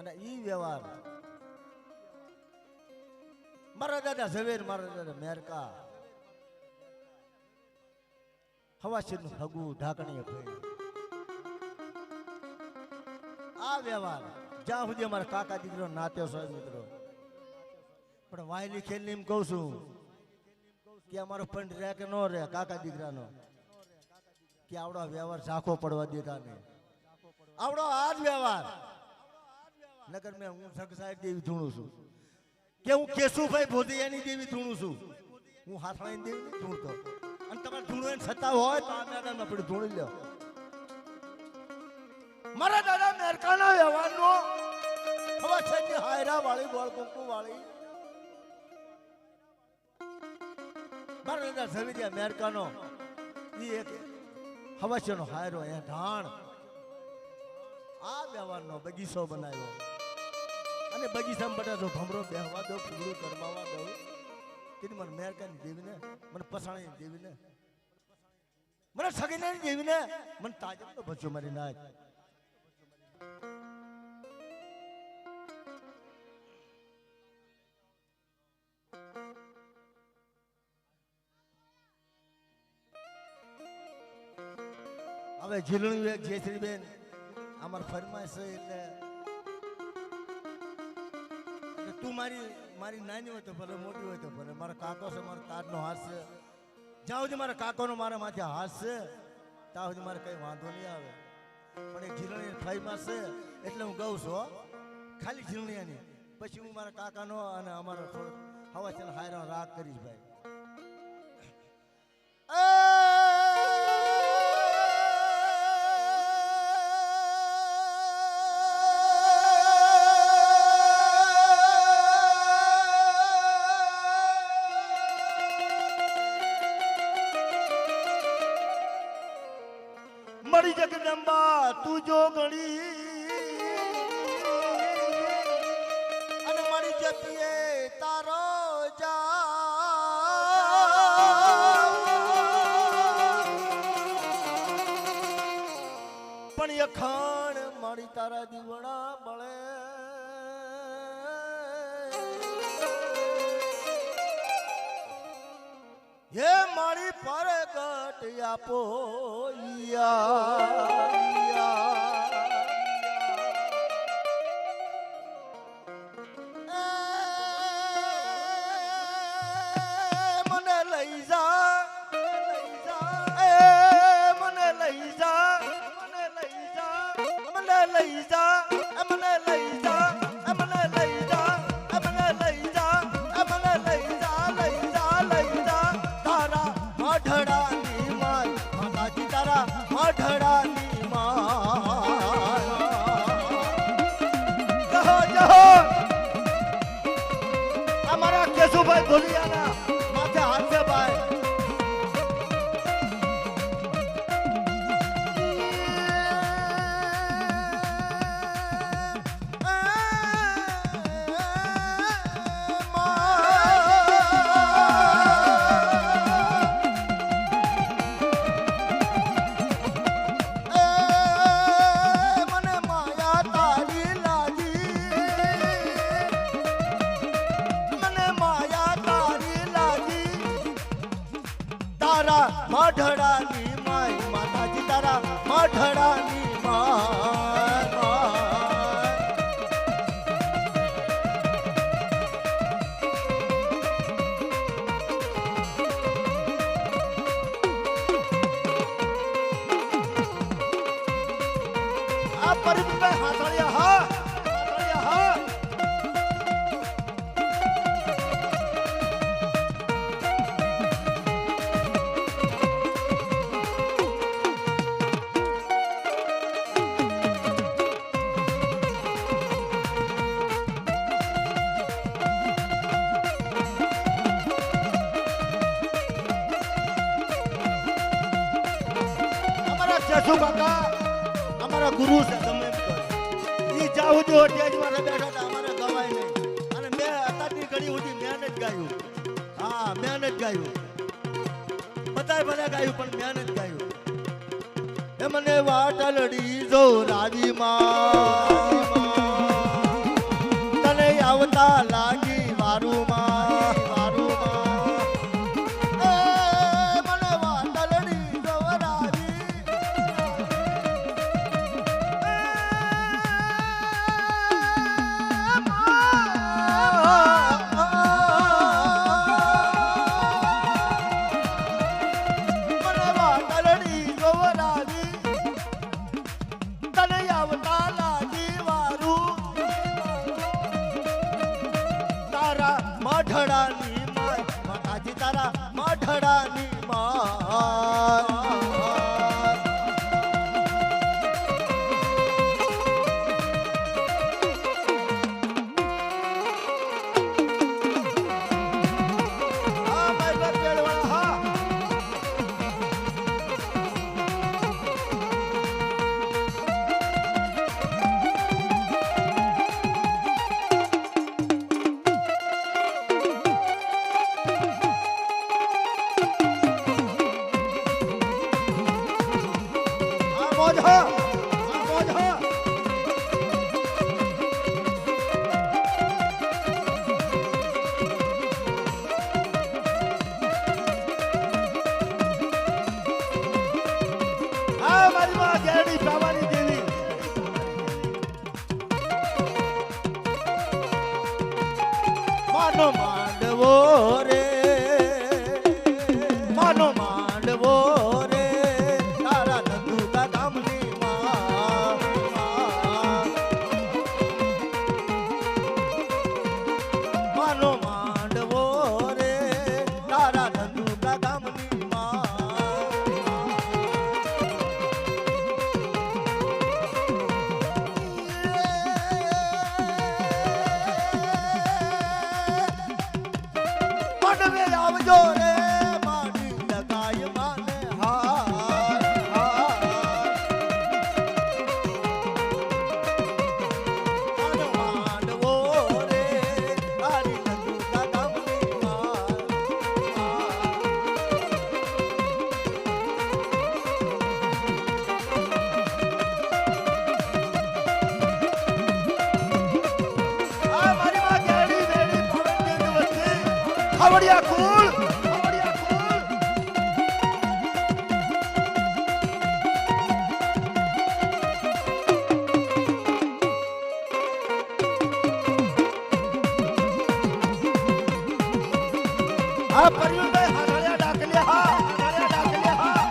અને ઈ વ્યવહાર મારા દાદા ઝવેર, મારા દાદા મેરકા હવાશીરનું હગુ ઢાકણીએ ફેરી આ વ્યવહાર જ્યાં સુધી અમારા કાકા દીકરો નાત્યો છે મિત્રો. પણ વાયલી ખેલની એમ કહું છું કે અમારો પંડ રહે કે ન રહે કાકા દીકરાનો, કે આવડો વ્યવહાર ઝાંખો પડવા દેતા નહીં. આવડો આ જ વ્યવહાર નગર મેં હું સગસાહેબ દેવી ધૂણું છું, કે હું કેશુભાઈ ભોદિયાની દેવી ધૂણું છું, હું હાથવાણી દેવી નહીં ધૂણતો. અને તમારે ધૂણવું છતાં હોય તો આ મેદાનમાં આપણે ધૂણી લો. મારા દાદા મેરકાના વ્યવહારનો હવા છે હાયરા વાળી ગોળ કુંકુ વાળી મારા દાદા સવિદિયા મેરકાનો ઈ એક હવાશનો હાયરો એ ઢાણ આ વ્યવહારનો બગીચો બનાવ્યો. અને બગીચામાં બધા જો ભમરો બેહવા દો, ફૂગડું કરવાવા દો, તેની મને મેરકાની દેવીને, મને પસાણીની દેવીને, મને સગીનાની દેવીને, મને તાજબનો બચ્યો મારી નાખ. હવે ઝીલણું એક જયશ્રીબેન અમાર ફરમાઈશ છે એટલે તું મારી નાની હોય તો ભલે, મોટી હોય તો ભલે, મારા કાકો છે, મારા તારનો હાથ છે, જ્યાં સુધી મારા કાકોનો મારા માથે હાથ છે ત્યાં સુધી મારે કઈ વાંધો નહીં આવે. પણ એક ઝીલણી ફરમાઈશ છે એટલે હું ગઉં છું ખાલી ઝીલણીયાની. પછી હું મારા કાકાનો અને અમારો થોડો હવા છે હાયરો રાગ કરીશ ભાઈ. મરી જગદંબા તું જો ગણી અને મરી જપીએ તારો જા પણ અખાણ મારી તારા દીવડા બળે. હે મારી પરગટ આપો મને લઈ જા, મને લઈ જા, મને લઈ જા, મને લઈ જા, મને લઈ જા, મને લઈ જા, મને લઈ જા, મને લઈ જા, લઈ જા, લઈ જા તારા મઢડાની માય, માતાજી તારા મઢડાની માય. જહો જહો અમારા કેશુભાઈ ભોલિયાના માથે હાથે ભાઈ. મઢડાની માય, માતાજી તારા મઢડાની માય. આ પરિબળે હાથળિયા હા, હાથળિયા હા. કેશુ કાકા અમારા ગુરુ છે, તમે એમ કહો ઈ જાવું જો સ્ટેજમાં બેઠા હતા અમારે ગવાય નહીં. અને મેં અત્યારની ઘડી સુધી મેં જ ગાયું. હા મેં જ ગાયું, બધાય ભલે ગાયું પણ મેં જ ગાયું. એ મને વાટલડી જો રાજી માં માઢડાની માય માતાજી તારા માઢડાની માય માનો માંડવો રે માનો માંડવો રે તારા ધંધુકા ગામની માં માનો માંડવો રે તારા ધંધુકા ગામની આવજો રે માડી લગાય માને હાર માંડવો રે તારી નદુકા ગામની માર આ મારી માં કેડી વેડી પવન કે વચ્ચે ખવડિયા કુળ આ પરવીનભાઈ હાથળિયા ડાકલિયા હા હાથળિયા ડાકલિયા હા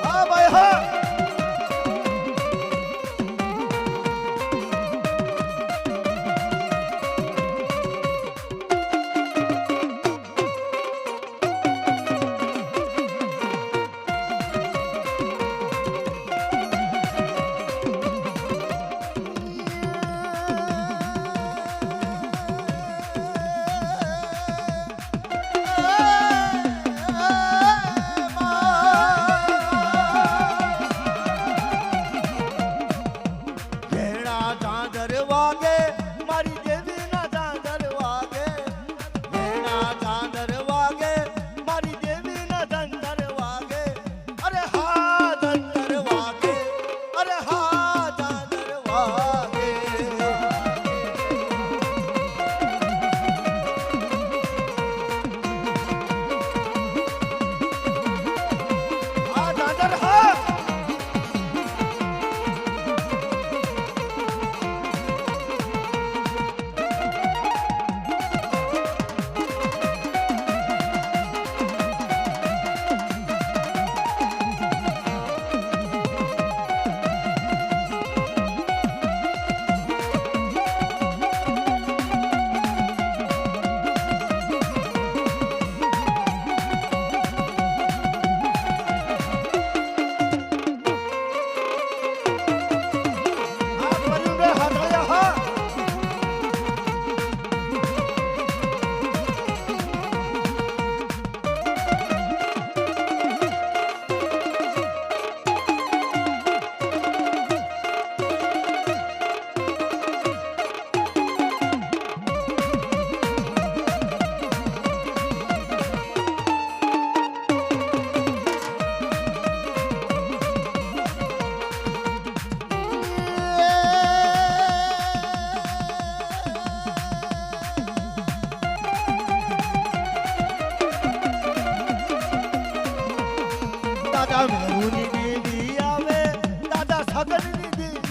હા ભાઈ હા વાગે મારી દેવી ના ચાંદર વાગે વેણા ચાંદર વાગે મારી દેવી ના ચાંદર વાગે અરે હા ચાંદર વાગે અરે હા ચાંદર વાગે હા ચાંદર હા દાદા મેરુની દેવી આવે દાદા સગનની દેવી